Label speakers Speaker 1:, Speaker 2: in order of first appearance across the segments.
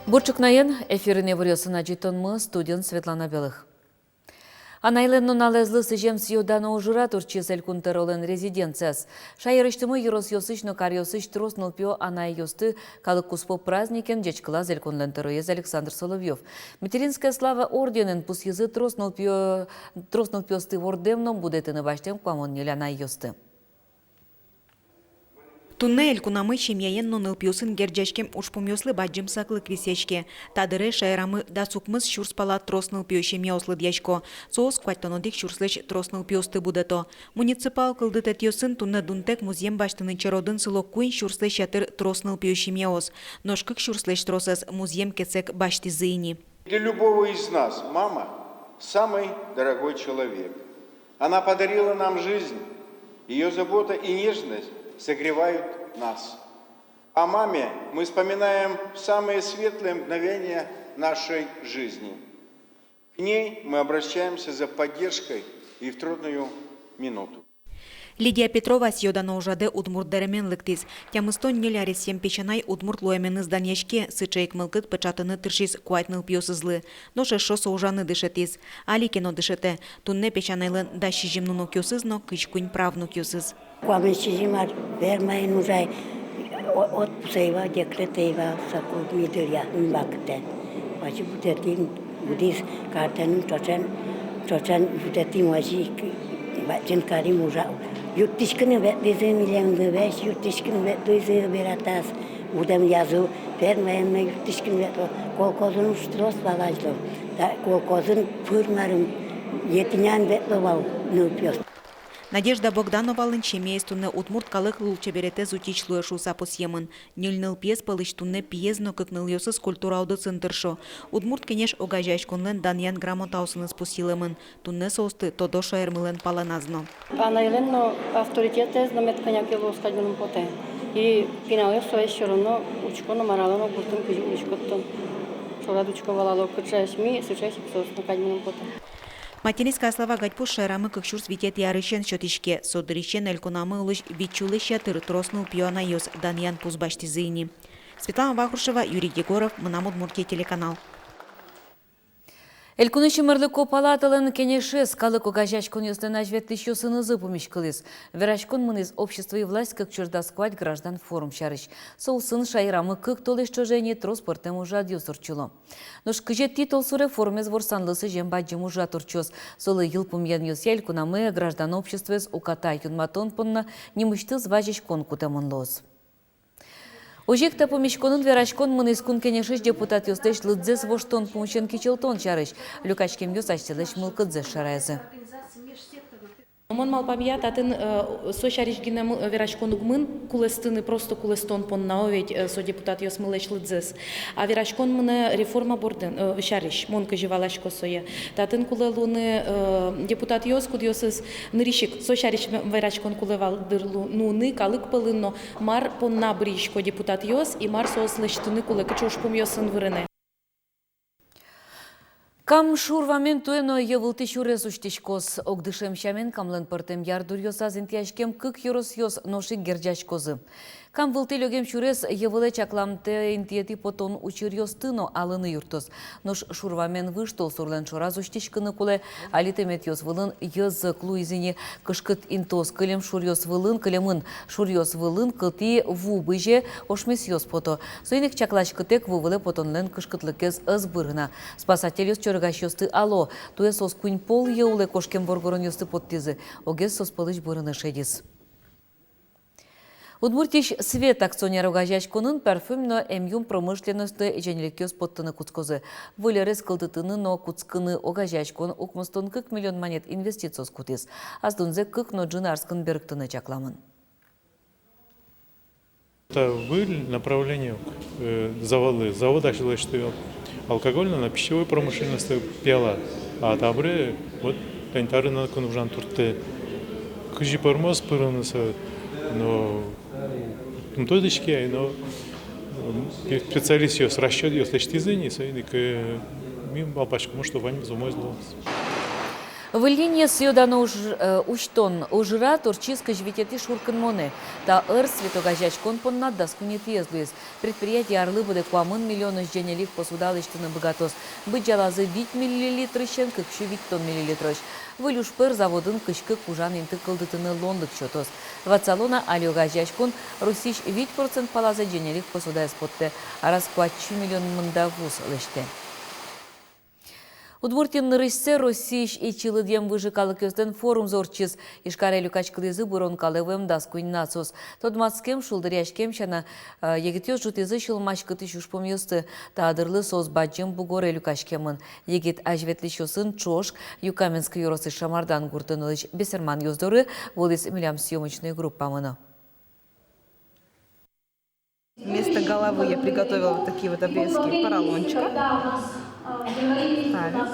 Speaker 1: Бурчукнаен эфиріне выресына жетонмы студент Светлана Белых. Анайленно налезлы сыжем сьюдана ужыра турчес элькунтеролен резиденцияс. Шайырыштымы ерос йосыч, карьосыч троснул пио анай йосты калык куспоп праздникен дечкылаз элькунлентероез Александр Соловьев. Материнская слава орденен пус езы троснул пиосты ордемном будетыны баштем квамон нелянай йосты.
Speaker 2: Тунне элькунамы чемьяен нылпиосын герджачкем ушпумёслы баджим саклы крисечке. Тадыры шайрамы да сукмыз шурспала троснылпио чемьяослы дьячко. Соос кваттонодик шурслеч троснылпиосты будето. Муниципал кылдыт этьосын тунне дунтек музем баштыны чародын сылок куин шурслеч ятыр троснылпио чемьяос. Ношкык шурслеч тросас музем кецек башти зыйни.
Speaker 3: Для любого из нас мама – самый дорогой человек. Она подарила нам жизнь. Ее забота и нежность согревают нас. О маме мы вспоминаем самые светлые мгновения нашей жизни. К ней мы обращаемся за поддержкой и в трудную минуту.
Speaker 2: Лидия Петрова сьодана ужаде удмурт деремен лыктис. Тямыстон нелярисем печанай удмурт лоемен изданьячке сычайк мылкыт печатыны тыршис куайтныл пьосызлы. Ноше шосо ужаны дышетис. Али кено дышете. Тунне печанайлын да шижимнуно кёсызно кычкунь правну кёсыз.
Speaker 4: Куаме шижимар вермайын ужай отпусейва декретейва саку мидыря мбакте. Вачи бутетин будис картен чочан бутетин вачи баченкари мужа. Юттишкini betleze milyonda beş, yuttishkini betleze beratas. Udam yazı vermeyenme yuttishkini betlo. Kolkozun ustros bagajlo. Da kolkozun pırmarım yetinyan betlo val nılpiyos.
Speaker 2: Надежда Богданова лынчемеес тунне удмурт калык лулчеберете зутичлуе шуса посьемын. Нильныл пьес палыч тунне пьезно кыкныл йосыз культура ауды цынтыршо. Удмурт кенеш огажач конлен даньян грамотаусыныз посилемын. Тунне соосты тодошо эрмылен паланазно.
Speaker 5: Анайленно авторитете знамет коняке лоскадьманым поте. И пинале соe все равно учко намаралено гуртым кыжи учкоттон. Шора дучко валало кычаешми, сычаешик соос накадьманым поте.
Speaker 2: Материнская слава гадьпу шайрамы кыкшур свитет ярыщен шотишке. Содырищен элькунамы улыш вичулыш ятыр троснул пьона йос даньян пузбашти зыйни. Светлана Вахрушева, Юрий Егоров, Мынам Удмуртия телеканал.
Speaker 1: Элькуныши мырлыко палаталын кенешес калык огажачкон ёстен ажветтыш ёсынызы помешкылыз. Верачкон мыныз общество и власть как чурдасквать граждан форум шарыш. Соусын шайрамы кык толеш чожение транспортем ужад ёсорчуло. Нош кыжет титул суре форумез ворсанлысы жембаджим ужад орчос. Солы йылпум ян ёс элькунамы граждан обществес укатай юнматон понна немышты зважечкон кутамон лоз. Ожекта помешконын верачкон мынескун кенешеш депутат ёстеш лыдзес воштон пумчен кичелтон чарыш. Люкачкем ёс аштелеш мылкыдзес шарайзы.
Speaker 6: Мон малпамия татын сошариш гинем верачкон угмын кулестыны просто кулестон поннау ведь со депутат ёс мылеш лыдзес. А верачкон мыне реформа борден шариш мон кыжевалашко сое. Татын кулелуны депутат ёс куд ёсыз ныришик сошариш верачкон кулевал дырлу нуны калык пылынно мар понна бришко депутат ёс и мар сослештыны куле кычошпум ёсын вырыне.
Speaker 1: Кам шурвамен туено евылты шурес уштишкос, огдышем шамен камлен пыртем ярдур ёсазын тяжкем кык юрос ёс ношик герджачкозы. Кам вылты лёгем шурес евыле чакламте интиети потон учир ёстыно алыны юртос. Нош шурвамен выштол сурлен шораз уштишкыны куле, алитемет ёс вылын ёз клуизине кышкыт интос кылем шур ёс вылын, кылемын шур ёс вылын, кылти ву быже ошмес ёс пото. Соиник чаклашкытек вывыле потонлен кышкытлыкез ызбыргна. Спасатель ёс чоргаш ёсты ало, туе сос кунь пол еуле кошкем боргорон ёсты подтизы, огез сос пылыч бырыны шедис. Удмуртиш свет акционер огажачконын парфюмно эмюм промышленности женелекёс подтыны куцкозы. Вылерес кылдытыны но куцкыны огажачкон укмыстон 40 миллион монет инвестициос кутис. Аздунзе 40 но джинарскын берктыны чакламын.
Speaker 7: Это выль направление заводы. Завод ашылы что алкогольно на пищевой промышленности пела. А табре вот тантарына кунужан турты. Кыжи пармоз пырынысы. Но то дышки, но специалист с расчет ее слышит из-за них, и к мим балпачку, может, вань зумой зло.
Speaker 1: В линии съедано уштон ужра турчиска жвитети шуркан моне. Та эр светогажачкон понна даскунит езлуез. Предприятие Орлы буде куамын миллионы женелив посудалыштыны богатос. Быть жалазы 5 миллилитры щен, как шу 5 тонн миллилитрыш. Вылюш пыр заводын кышкы кужан инты кылдытыны лондык чотос. Вацалона алиогажачкон русиш 5% палазы женелив посудая спотте. А раскватчу миллион мандавуз лыште. Удмуртин нырышсе Российш и Чилыдем выжикалы көзден форум зорчиз. Ишкаре люкачкылызы бурон калывым даскуин нацос. Тодмацкем шулдыряшкем шана егетёз жутызы шылмашкыты шушпом ёсты. Таадырлы соз баджем бугоре люкачкемын. Егет ажветли шосын чош Юкаменск юросы Шамардан гуртынылыч бесерман ёздоры волис милям съемочной группамына.
Speaker 8: Вместо головы я приготовила вот такие вот обрезки поролончика. Ставим.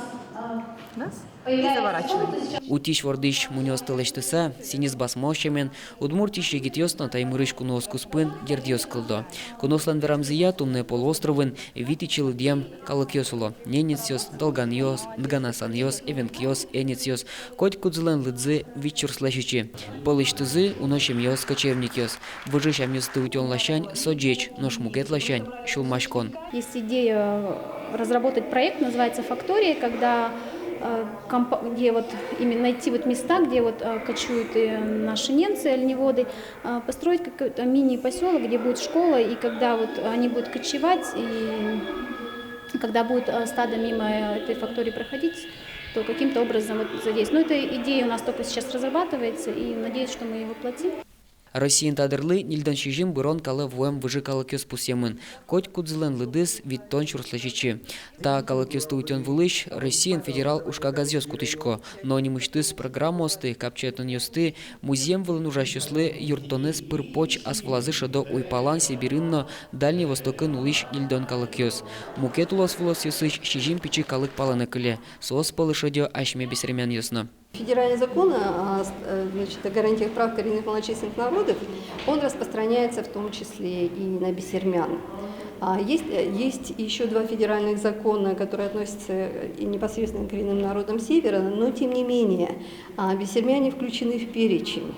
Speaker 8: Раз. И заворачиваем.
Speaker 9: Утиш вордыш мунёс тылыштыса, синис басмошемен, удмуртиш егитёсно таймырыш кунос куспын гердиос кылдо. Кунослан верамзия тумне полуостровын вити чилыдьям калыкёсуло. Ненецьёс, долганьёс, дганасаньёс, эвенкьёс, энецьёс, коть кудзылен лыдзы витчурслэшичи. Полыштызы уношемьёс кочевникёс. Выжишам ёсты утён лащань, соджеч, ношмугет лащань, шулмашкон.
Speaker 10: Есть идея разработать проект, называется «Фактория», когда где вот именно найти вот места, где вот кочуют наши немцы, оленеводы, построить какой-то мини-поселок, где будет школа, и когда вот они будут кочевать, и когда будет стадо мимо этой фактории проходить, то каким-то образом вот задействовать. Но эта идея у нас только сейчас разрабатывается, и надеюсь, что мы ее воплотим.
Speaker 9: Россиян тадырлы нилдан шижим бұрон калы воем выжы калы көз пусемын. Коть кудзылен лыдыс виттон чурслашичи. Та калы көзді утен вылыш Россиян федерал ушка газёс кутышко. Но немыштыс программосты, капчетон ёсты, музеем вылын ужащуслы юртонес пырпоч асвлазы шадо уйпалан сибиринно Дальний Востокын улыш нилдан калы көз. Мукет улос вылос ёсыш шижим пичи калык паланы кыле. Сос палышадё ашме бесремян ёсно.
Speaker 5: Федеральный закон о гарантиях прав коренных малочисленных народов, он распространяется в том числе и на бисермян. Есть еще два федеральных закона, которые относятся и непосредственно к коренным народам Севера, но тем не менее бисермяне включены в перечень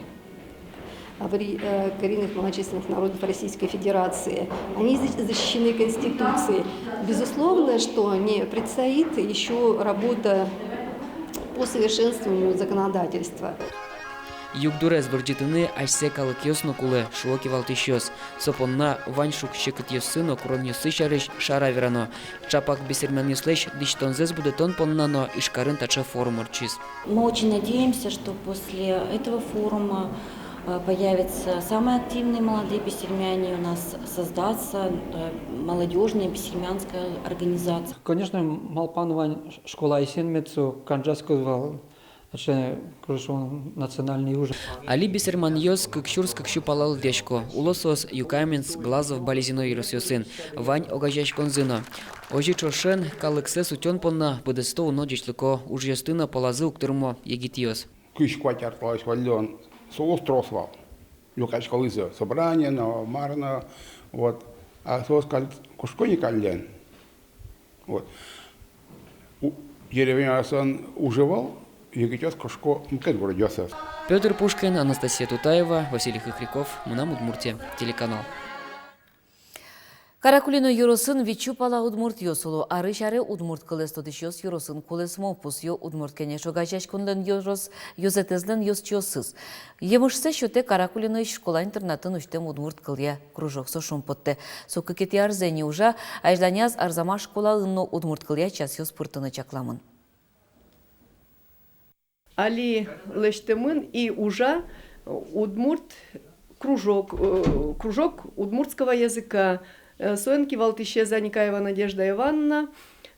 Speaker 5: коренных малочисленных народов Российской Федерации. Они защищены Конституцией. Безусловно, что не предстоит еще работа по совершенствованию законодательства.
Speaker 9: Югдурез вырджитыны ашсе калык ёсно кулы шуоки валтышёс. Сопонна вань шук щекыт ёсыно курон ёсы шарыш шара верано. Чапак бисермян ёслэш дичтонзез будетон поннано ишкарын тача форум орчиз.
Speaker 11: Мы очень надеемся, что после этого форума появятся самые активные молодые бисермяне, у нас создаться молодежная бисермянская организация.
Speaker 12: Конечно, Малпанова школа Исенмецу, Канджаскова, национальный ужас.
Speaker 9: Али бисерман ёс кыкшурс кыкшу палал дешко. Улосос Юкаменс глазов балезино иросёсын. Вань огажачкон зыно. Ожи чошен калыксес утён понна быдысто унодичлыко уж ёстына полазы уктырмо егитиос.
Speaker 13: Кыш кватяртлась валён. Соус тросвал. Люкачка лыза собрание, но марно, вот. А соус кушко не кален. Вот. Еревнясон уживал, егитёс кушко мкет городёсов.
Speaker 9: Петр Пушкин, Анастасия Тутаева, Василий Хохряков, Мунам Удмуртия, телеканал.
Speaker 1: Каракулино юросын вичу пала удмурт йосулу, арышаре удмурт кылестодыш йос юросын кулесмо пусё удмурт кенешо гачачконден йорос йозетезден йос чосыз. Емышсе шоте Каракулино школа-интернатын уштем удмурт кылья кружок сошум потте. Сокыкети арзени ужа, ажданяз арзама школа ынно удмурт кылья час йос пыртыны чакламын.
Speaker 14: Али лештемын и ужа удмурт кружок удмуртского языка. Соенки Валтыще Заникаева Надежда Ивановна,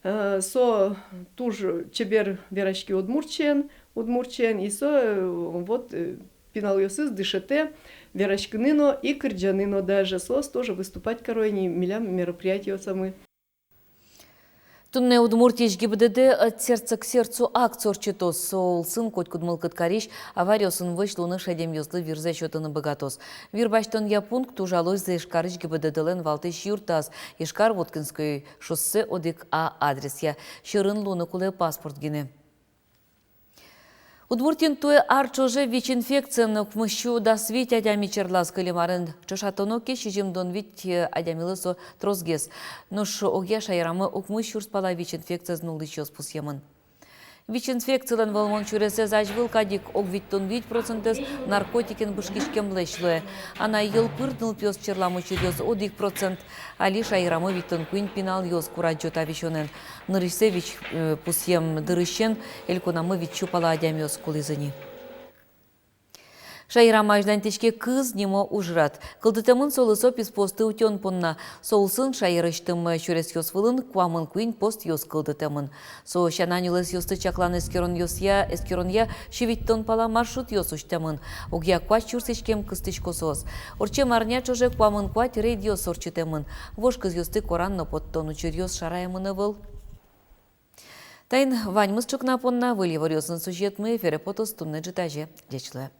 Speaker 14: со туж чебер верачки удмурчен, и со вот пинал ёсыз дышете верачкыныно и кырджаныно даже сос тоже выступать коройни милям мероприятия самы.
Speaker 1: Тунне удмуртиш гибдеде от сердца к сердцу акцор читос сол сын коть кудмыл кыткариш авариосын вышло на шедем юзлы вирзе счетаны богатос. Вирбаштон я пункт ужалось за ишкарыш гибдеделен валтыш юртас ишкар Воткинской шоссе одик А адрес я шырын луны куле паспорт гине. Удмуртин туе арчоже ВИЧ-инфекцияны кмыщу да свить адями черлаз кылимарын. Чошатоноке шижимдон вить адямилысо трозгес. Нош оге шайрамы укмыщ урспала ВИЧ-инфекция нулдычёс пусьемын. ВИЧ-инфекциялан волмон чуресе зажвыл кадик огвиттон 5% наркотикен бушкишкем лешле. Ана ел пыртнул пёс черламы чурёс 1%, али шайрамы виттон куин пинал ёс кураджо тавишонен. Нырысе ВИЧ пусьем дырыщен, эльконамы ВИЧ чупала адямёс кулызыни. Шайрама ждантичке кыз немо ужрат. Кылдытымын солысо пис посты утен понна. Соулсын шайрыштым чурес ёсвылын куамын куин пост ёс кылдытымын. Со шананилыс ёсты чаклан эскерон я шевиттон пала маршрут ёс уштамын. Огья куач чурсичкем кыстычко сос. Орче марня чоже куамын куать рейд ёс орчетемын. Вош кыз ёсты коранно подтон учур ёс шараемын ывыл. Тайн вань мысчук напонна вылевор ёсын сюжет мы эфире потос тунне джитаже. Дечле.